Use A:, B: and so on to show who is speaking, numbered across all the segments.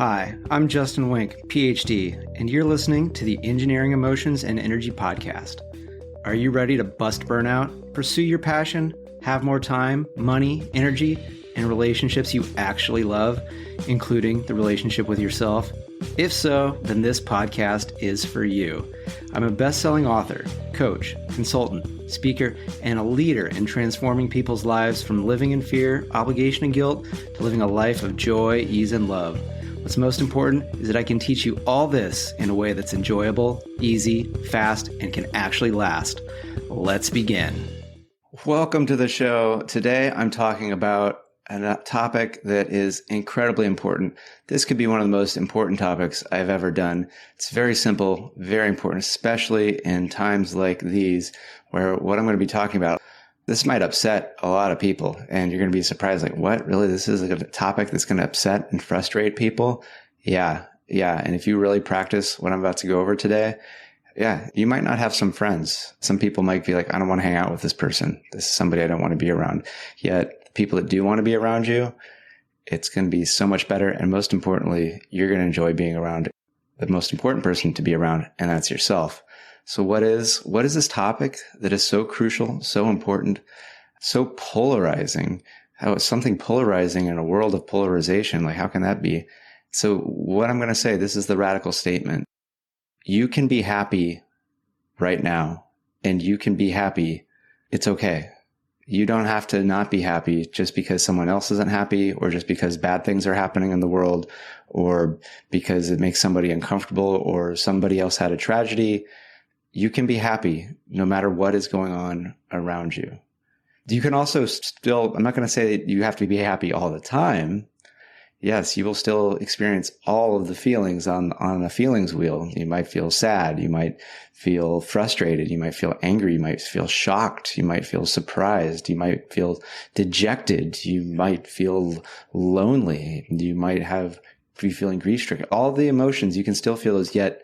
A: Hi, I'm Justin Wink, Ph.D., and you're listening to the Engineering Emotions and Energy Podcast. Are you ready to bust burnout, pursue your passion, have more time, money, energy, and relationships you actually love, including the relationship with yourself? If so, then this podcast is for you. I'm a best-selling author, coach, consultant, speaker, and a leader in transforming people's lives from living in fear, obligation, and guilt to living a life of joy, ease, and love. What's most important is that I can teach you all this in a way that's enjoyable, easy, fast, and can actually last. Let's begin. Welcome to the show. Today, I'm talking about a topic that is incredibly important. This could be one of the most important topics I've ever done. It's very simple, very important, especially in times like these, where what I'm going to be talking about, this might upset a lot of people, and you're going to be surprised, like, what? Really? This is a topic that's going to upset and frustrate people? Yeah. And if you really practice what I'm about to go over today, you might not have some friends. Some people might be like, I don't want to hang out with this person. This is somebody I don't want to be around. Yet, the people that do want to be around you, it's going to be so much better. And most importantly, you're going to enjoy being around the most important person to be around, and that's yourself. So what is this topic that is so crucial, so important, so polarizing? How is something polarizing in a world of polarization? Like, how can that be? So what I'm going to say, this is the radical statement. You can be happy right now, and you can be happy. It's okay. You don't have to not be happy just because someone else isn't happy, or just because bad things are happening in the world, or because it makes somebody uncomfortable, or somebody else had a tragedy. You can be happy no matter what is going on around you. You can also still, I'm not going to say that you have to be happy all the time. Yes, you will still experience all of the feelings on a feelings wheel. You might feel sad. You might feel frustrated. You might feel angry. You might feel shocked. You might feel surprised. You might feel dejected. You might feel lonely. You might be feeling grief-stricken. All the emotions, you can still feel those, yet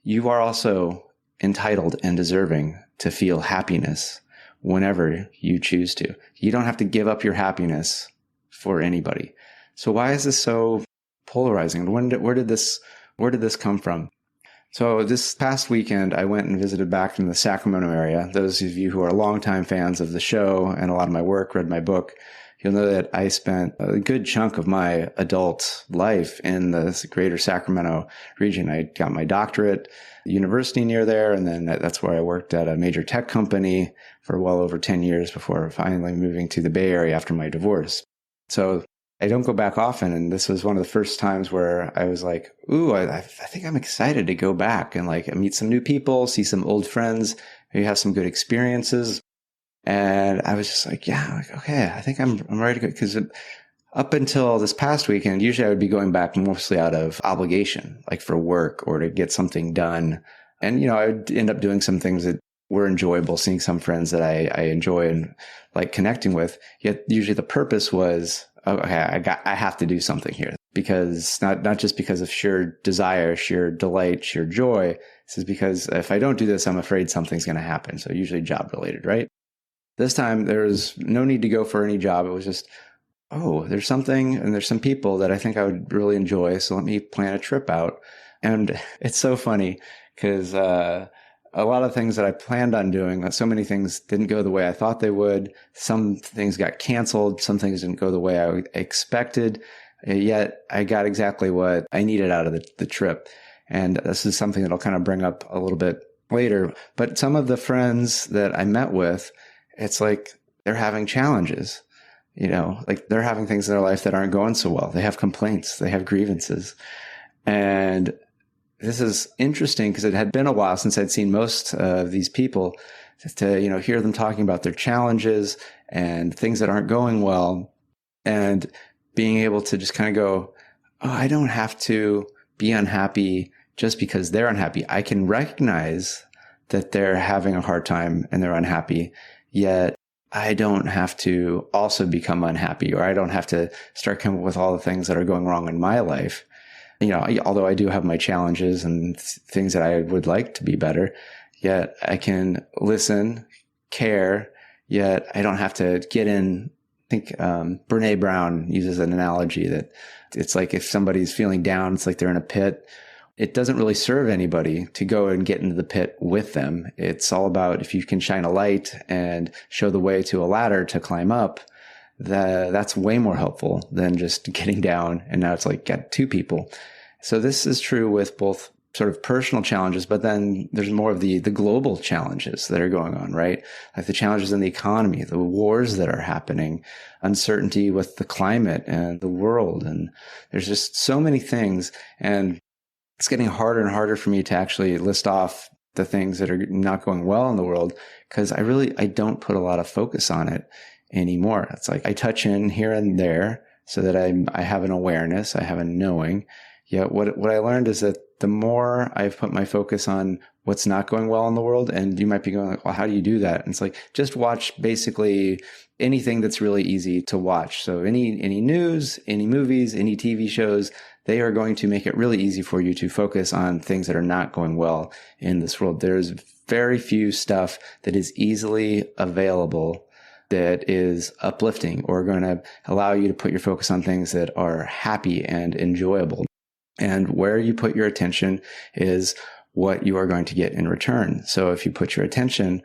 A: you are also entitled and deserving to feel happiness whenever you choose to. You don't have to give up your happiness for anybody. So why is this so polarizing? Where did this come from? So this past weekend, I went and visited back in the Sacramento area. Those of you who are longtime fans of the show and a lot of my work, read my book, you'll know that I spent a good chunk of my adult life in the greater Sacramento region. I got my doctorate at the university near there, and then that's where I worked at a major tech company for well over 10 years before finally moving to the Bay Area after my divorce. So I don't go back often, and this was one of the first times where I was like, ooh, I think I'm excited to go back and like meet some new people, see some old friends, maybe have some good experiences. And I was just like, okay, I think I'm ready to go. Because up until this past weekend, usually I would be going back mostly out of obligation, like for work or to get something done. And, I would end up doing some things that were enjoyable, seeing some friends that I enjoy and like connecting with. Yet usually the purpose was, okay, I have to do something here, because not just because of sheer desire, sheer delight, sheer joy. This is because if I don't do this, I'm afraid something's going to happen. So usually job related, right? This time, there was no need to go for any job. It was just, there's something and there's some people that I think I would really enjoy. So let me plan a trip out. And it's so funny because a lot of things that I planned on doing, so many things didn't go the way I thought they would. Some things got canceled. Some things didn't go the way I expected. Yet I got exactly what I needed out of the trip. And this is something that I'll kind of bring up a little bit later. But some of the friends that I met with, it's like they're having challenges, like they're having things in their life that aren't going so well. They have complaints, they have grievances. And this is interesting because it had been a while since I'd seen most of these people to, hear them talking about their challenges and things that aren't going well, and being able to just kind of go, I don't have to be unhappy just because they're unhappy. I can recognize that they're having a hard time and they're unhappy. Yet I don't have to also become unhappy, or I don't have to start coming up with all the things that are going wrong in my life. Although I do have my challenges and things that I would like to be better, yet I can listen, care, yet I don't have to get in think Brene Brown uses an analogy that it's like if somebody's feeling down, it's like they're in a pit. It doesn't really serve anybody to go and get into the pit with them. It's all about if you can shine a light and show the way to a ladder to climb up, that's way more helpful than just getting down. And now it's like got two people. So this is true with both sort of personal challenges, but then there's more of the global challenges that are going on, right? Like the challenges in the economy, the wars that are happening, uncertainty with the climate and the world. And there's just so many things. And it's getting harder and harder for me to actually list off the things that are not going well in the world because I don't put a lot of focus on it anymore. It's like I touch in here and there so that I have an awareness, I have a knowing. Yet what I learned is that the more I've put my focus on what's not going well in the world, and you might be going like, well, how do you do that? And it's like, just watch basically anything that's really easy to watch. So any news, any movies, any TV shows, they are going to make it really easy for you to focus on things that are not going well in this world. There's very few stuff that is easily available that is uplifting or going to allow you to put your focus on things that are happy and enjoyable. And where you put your attention is what you are going to get in return. So if you put your attention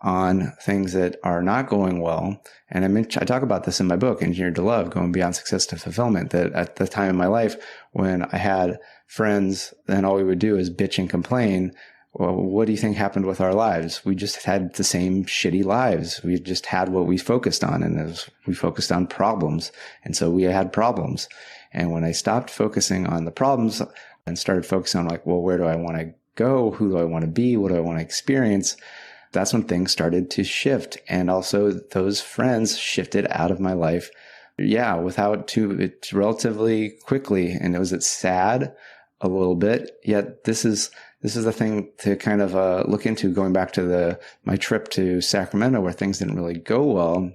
A: on things that are not going well, and I talk about this in my book, Engineered to Love, Going Beyond Success to Fulfillment, that at the time in my life when I had friends, then all we would do is bitch and complain. Well, what do you think happened with our lives? We just had the same shitty lives. We just had what we focused on, and we focused on problems. And so we had problems. And when I stopped focusing on the problems and started focusing on like, well, where do I want to go? Who do I want to be? What do I want to experience? That's when things started to shift. And also those friends shifted out of my life. Yeah, it's relatively quickly. And was it sad a little bit? Yet this is the thing to kind of look into, going back to my trip to Sacramento where things didn't really go well,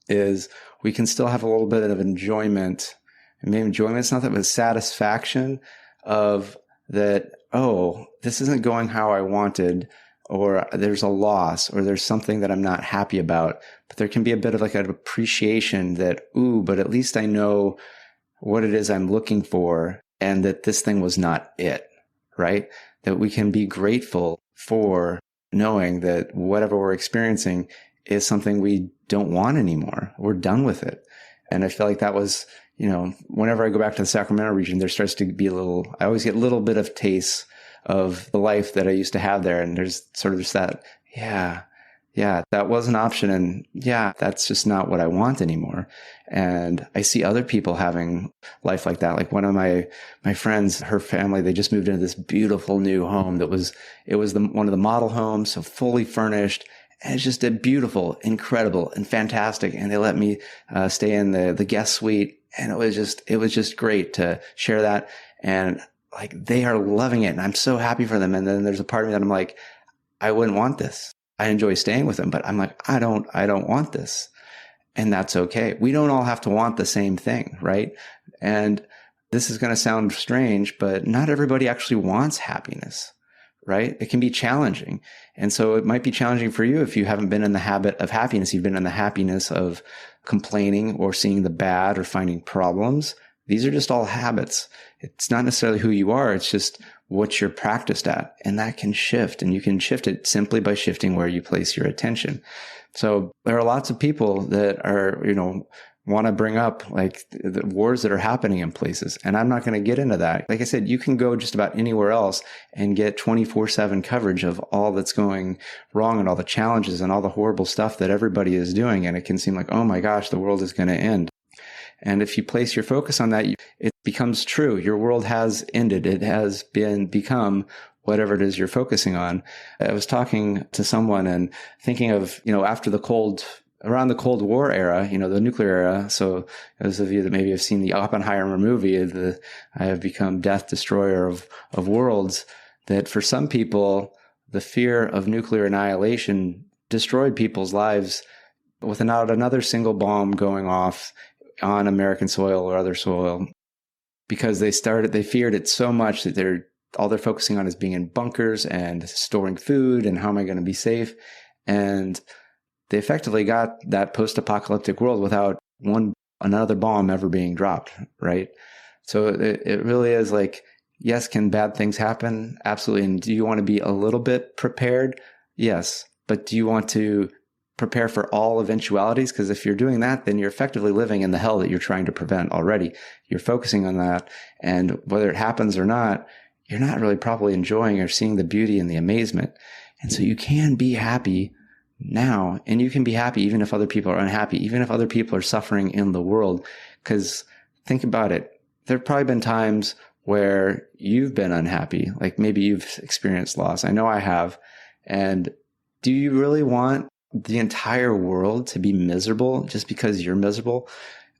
A: is we can still have a little bit of enjoyment. And maybe enjoyment's not that, but satisfaction of that, oh, this isn't going how I wanted, or there's a loss, or there's something that I'm not happy about. But there can be a bit of like an appreciation that, but at least I know what it is I'm looking for, and that this thing was not it, right? That we can be grateful for knowing that whatever we're experiencing is something we don't want anymore. We're done with it. And I feel like that was, whenever I go back to the Sacramento region, there starts to be I always get a little bit of taste of the life that I used to have there. And there's sort of just that, that was an option. And that's just not what I want anymore. And I see other people having life like that. Like one of my friends, her family, they just moved into this beautiful new home it was one of the model homes, so fully furnished. And it's just a beautiful, incredible, and fantastic. And they let me stay in the guest suite. And it was just great to share that. And like, they are loving it. And I'm so happy for them. And then there's a part of me that I'm like, I wouldn't want this. I enjoy staying with them, but I'm like, I don't want this. And that's okay. We don't all have to want the same thing, right? And this is going to sound strange, but not everybody actually wants happiness, right? It can be challenging. And so it might be challenging for you if you haven't been in the habit of happiness. You've been in the happiness of complaining or seeing the bad or finding problems. These are just all habits. It's not necessarily who you are. It's just what you're practiced at. And that can shift. And you can shift it simply by shifting where you place your attention. So there are lots of people that are, want to bring up like the wars that are happening in places. And I'm not going to get into that. Like I said, you can go just about anywhere else and get 24/7 coverage of all that's going wrong and all the challenges and all the horrible stuff that everybody is doing. And it can seem like, oh my gosh, the world is going to end. And if you place your focus on that, it becomes true. Your world has ended. It has become whatever it is you're focusing on. I was talking to someone and thinking of, after around the Cold War era, the nuclear era. So those of you that maybe have seen the Oppenheimer movie, I have become death destroyer of worlds, that for some people, the fear of nuclear annihilation destroyed people's lives without another single bomb going off on American soil or other soil, because they feared it so much that all they're focusing on is being in bunkers and storing food and how am I going to be safe? And they effectively got that post-apocalyptic world without another bomb ever being dropped, right? So it really is like, yes, can bad things happen? Absolutely. And do you want to be a little bit prepared? Yes. But do you want to prepare for all eventualities? Because if you're doing that, then you're effectively living in the hell that you're trying to prevent already. You're focusing on that. And whether it happens or not, you're not really probably enjoying or seeing the beauty and the amazement. And so you can be happy now, and you can be happy even if other people are unhappy, even if other people are suffering in the world. Because think about it. There have probably been times where you've been unhappy, like maybe you've experienced loss. I know I have. And do you really want the entire world to be miserable just because you're miserable?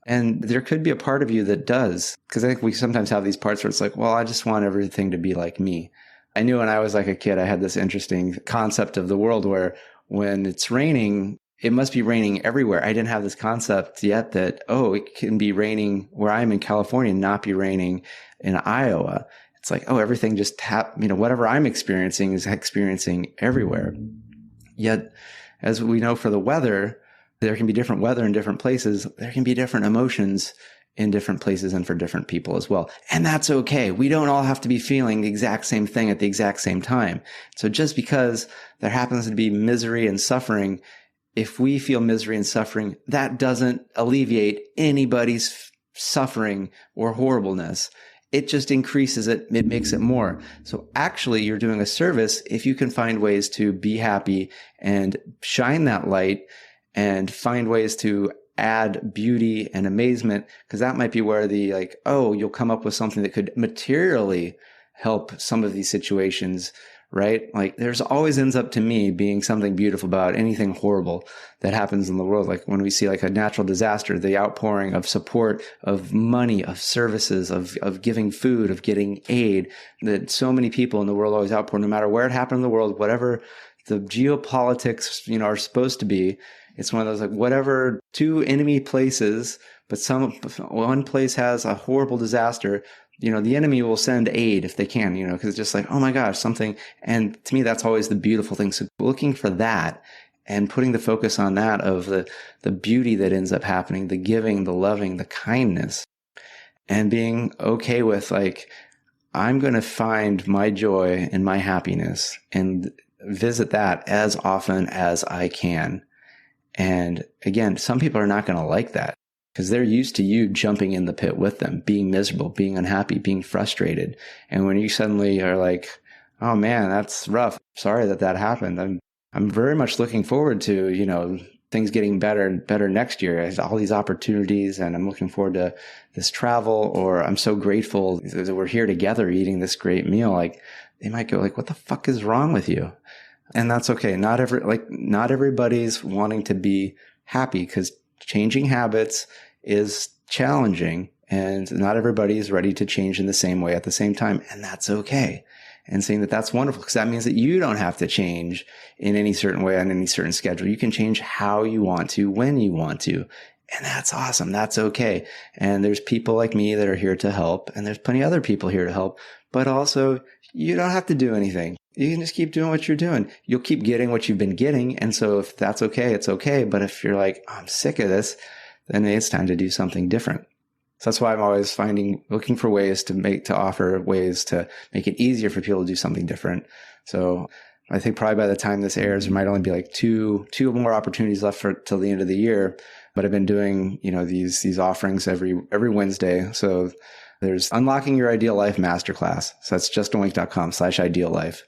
A: And there could be a part of you that does, because I think we sometimes have these parts where it's like, well, I just want everything to be like me. I knew when I was like a kid, I had this interesting concept of the world where when it's raining, it must be raining everywhere. I didn't have this concept yet that, oh, it can be raining where I'm in California and not be raining in Iowa. It's like, oh, everything just whatever I'm experiencing is experiencing everywhere. Yet, as we know for the weather, there can be different weather in different places. There can be different emotions in different places and for different people as well. And that's okay. We don't all have to be feeling the exact same thing at the exact same time. So just because there happens to be misery and suffering, if we feel misery and suffering, that doesn't alleviate anybody's suffering or horribleness. It just increases it. It makes it more. So actually, you're doing a service if you can find ways to be happy and shine that light and find ways to add beauty and amazement, because that might be where you'll come up with something that could materially help some of these situations, right? Like there's always ends up to me being something beautiful about anything horrible that happens in the world. Like when we see like a natural disaster, the outpouring of support, of money, of services, of giving food, of getting aid, that so many people in the world always outpour, no matter where it happened in the world, whatever the geopolitics, are supposed to be. It's one of those, like, whatever two enemy places, but one place has a horrible disaster, the enemy will send aid if they can, because it's just like, oh my gosh, something. And to me, that's always the beautiful thing. So looking for that and putting the focus on that of the beauty that ends up happening, the giving, the loving, the kindness, and being okay with like, I'm going to find my joy and my happiness and visit that as often as I can. And again, some people are not going to like that because they're used to you jumping in the pit with them, being miserable, being unhappy, being frustrated. And when you suddenly are like, oh man, that's rough. Sorry that happened. I'm very much looking forward to, things getting better and better next year. I have all these opportunities and I'm looking forward to this travel, or I'm so grateful that we're here together eating this great meal. Like they might go like, what the fuck is wrong with you? And that's okay. Not everybody's wanting to be happy, because changing habits is challenging and not everybody is ready to change in the same way at the same time. And that's okay. And saying that that's wonderful, because that means that you don't have to change in any certain way on any certain schedule. You can change how you want to, when you want to. And that's awesome. That's okay. And there's people like me that are here to help. And there's plenty of other people here to help. But also, you don't have to do anything. You can just keep doing what you're doing. You'll keep getting what you've been getting. And so if that's okay, it's okay. But if you're like, I'm sick of this, then it's time to do something different. So that's why I'm always looking for ways to offer ways to make it easier for people to do something different. So I think probably by the time this airs, there might only be like two more opportunities left till the end of the year. But I've been doing, these offerings every Wednesday. So there's Unlocking Your Ideal Life Masterclass. So that's justoinc.com/ideal life.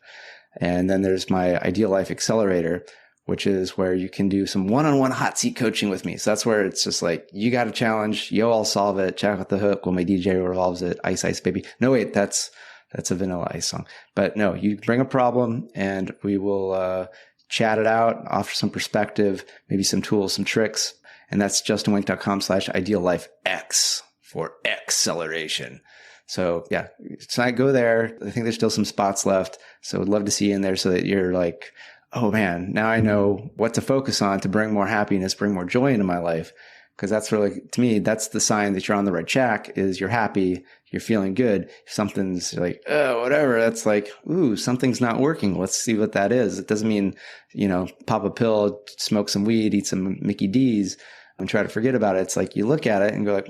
A: And then there's my Ideal Life Accelerator, which is where you can do some one-on-one hot seat coaching with me. So that's where it's just like, you got a challenge, I'll solve it. Check out the hook while my DJ revolves it. Ice, Ice, baby. No, wait, that's a Vanilla Ice song. But no, you bring a problem and we will chat it out, offer some perspective, maybe some tools, some tricks. And that's justinwink.com/ideal life X for acceleration. So yeah, so go there. I think there's still some spots left. So I'd love to see you in there so that you're like, oh man, now I know what to focus on to bring more happiness, bring more joy into my life. Because that's really, to me, that's the sign that you're on the right track, is you're happy, you're feeling good. If something's like, oh, whatever, that's like, ooh, something's not working. Let's see what that is. It doesn't mean, pop a pill, smoke some weed, eat some Mickey D's. and try to forget about it. It's like you look at it and go like,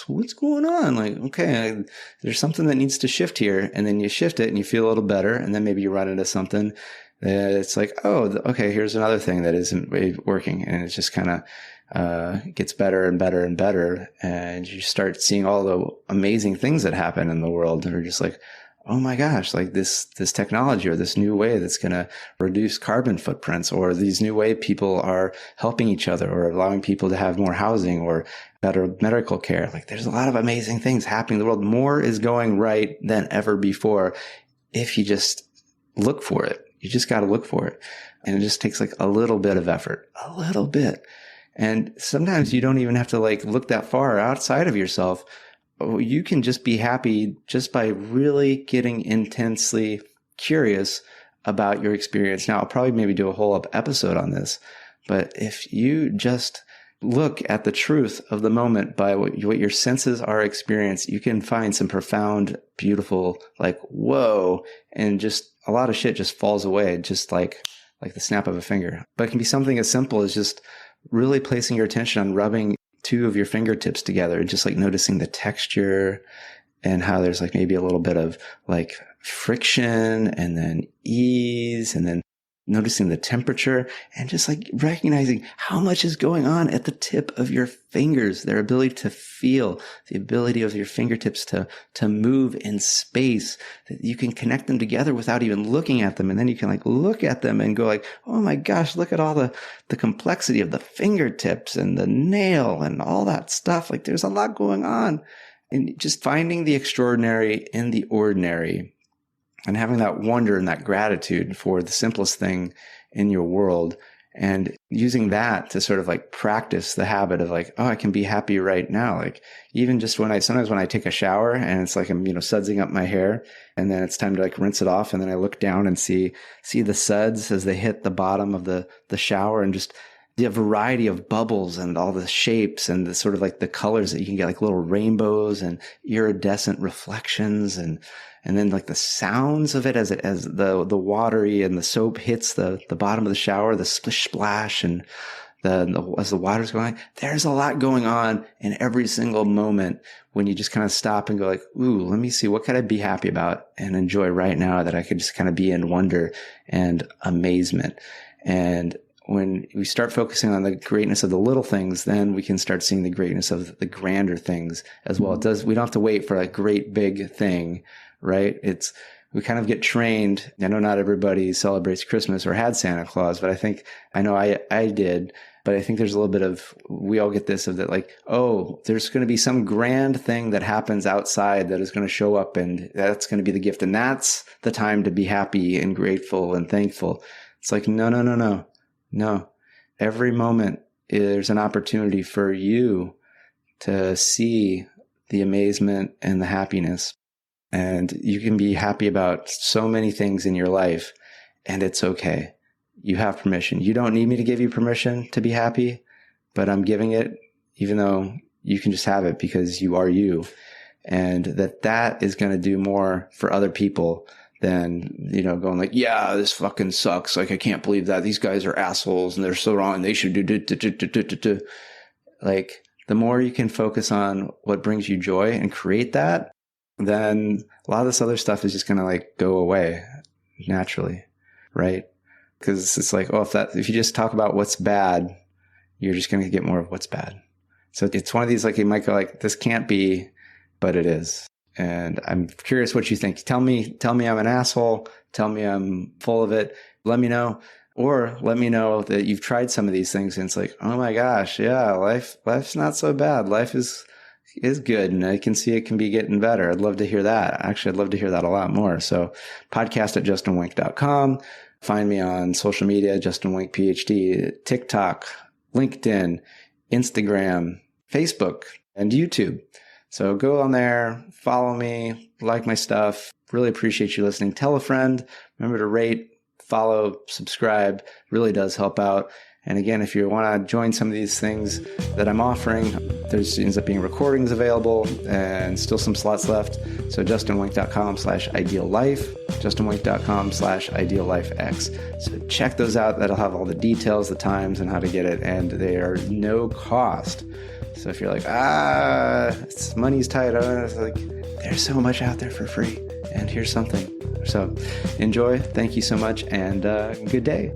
A: what's going on? Like, okay, there's something that needs to shift here. And then you shift it and you feel a little better. And then maybe you run into something that it's like, oh, okay, here's another thing that isn't working. And it just kind of gets better and better and better. And you start seeing all the amazing things that happen in the world. And you're just like, oh my gosh, like this technology or this new way that's going to reduce carbon footprints, or these new way people are helping each other or allowing people to have more housing or better medical care. Like there's a lot of amazing things happening in the world. More is going right than ever before if you just look for it. You just got to look for it. And it just takes like a little bit of effort, a little bit. And sometimes you don't even have to like look that far outside of yourself. You can just be happy just by really getting intensely curious about your experience. Now, I'll probably maybe do a whole episode on this, but if you just look at the truth of the moment by what your senses are experiencing, you can find some profound, beautiful, like, whoa, and just a lot of shit just falls away, just like the snap of a finger. But it can be something as simple as just really placing your attention on rubbing two of your fingertips together, just like noticing the texture and how there's like maybe a little bit of like friction and then ease, and then noticing the temperature and just like recognizing how much is going on at the tip of your fingers, their ability to feel, the ability of your fingertips to move in space, that you can connect them together without even looking at them. And then you can like look at them and go like, oh my gosh, look at all the complexity of the fingertips and the nail and all that stuff. Like there's a lot going on. And just finding the extraordinary in the ordinary, and having that wonder and that gratitude for the simplest thing in your world, and using that to sort of like practice the habit of like, oh, I can be happy right now. Like even just sometimes when I take a shower and it's like I'm, sudsing up my hair, and then it's time to like rinse it off. And then I look down and see the suds as they hit the bottom of the shower, and just the variety of bubbles and all the shapes and the sort of like the colors that you can get, like little rainbows and iridescent reflections, and then like the sounds of it as the watery and the soap hits the bottom of the shower, the splish splash, and as the water's going. There's a lot going on in every single moment when you just kind of stop and go like, ooh, let me see, what could I be happy about and enjoy right now that I could just kind of be in wonder and amazement. And when we start focusing on the greatness of the little things, then we can start seeing the greatness of the grander things as well. We don't have to wait for a great big thing, right? We kind of get trained. I know not everybody celebrates Christmas or had Santa Claus, but I know I did, but I think there's a little bit of, we all get this of that, like, oh, there's going to be some grand thing that happens outside that is going to show up, and that's going to be the gift. And that's the time to be happy and grateful and thankful. It's like, no, every moment there's an opportunity for you to see the amazement and the happiness. And you can be happy about so many things in your life, and it's okay. You have permission. You don't need me to give you permission to be happy, but I'm giving it, even though you can just have it because you are you. And that is going to do more for other people than, going like, yeah, this fucking sucks. Like, I can't believe that. These guys are assholes and they're so wrong. They should do. Like, the more you can focus on what brings you joy and create that, then a lot of this other stuff is just going to like go away naturally, right? Because it's like, if you just talk about what's bad, you're just going to get more of what's bad. So it's one of these, like, you might go like, this can't be, but it is. And I'm curious what you think. Tell me I'm an asshole. Tell me I'm full of it. Let me know. Or let me know that you've tried some of these things and it's like, oh my gosh, yeah, life's not so bad. Life is good, and I can see it can be getting better. I'd love to hear that. Actually, I'd love to hear that a lot more. So podcast@justinwink.com. Find me on social media, Justin Wink, Ph.D., TikTok, LinkedIn, Instagram, Facebook, and YouTube. So go on there, follow me, like my stuff. Really appreciate you listening. Tell a friend. Remember to rate, follow, subscribe. Really does help out. And again, if you want to join some of these things that I'm offering, there's ends up being recordings available and still some slots left. So justinwink.com/ideallife, justinwink.com/ideallifex. So check those out. That'll have all the details, the times, and how to get it. And they are no cost. So if you're like, money's tight, there's so much out there for free. And here's something. So enjoy. Thank you so much. And good day.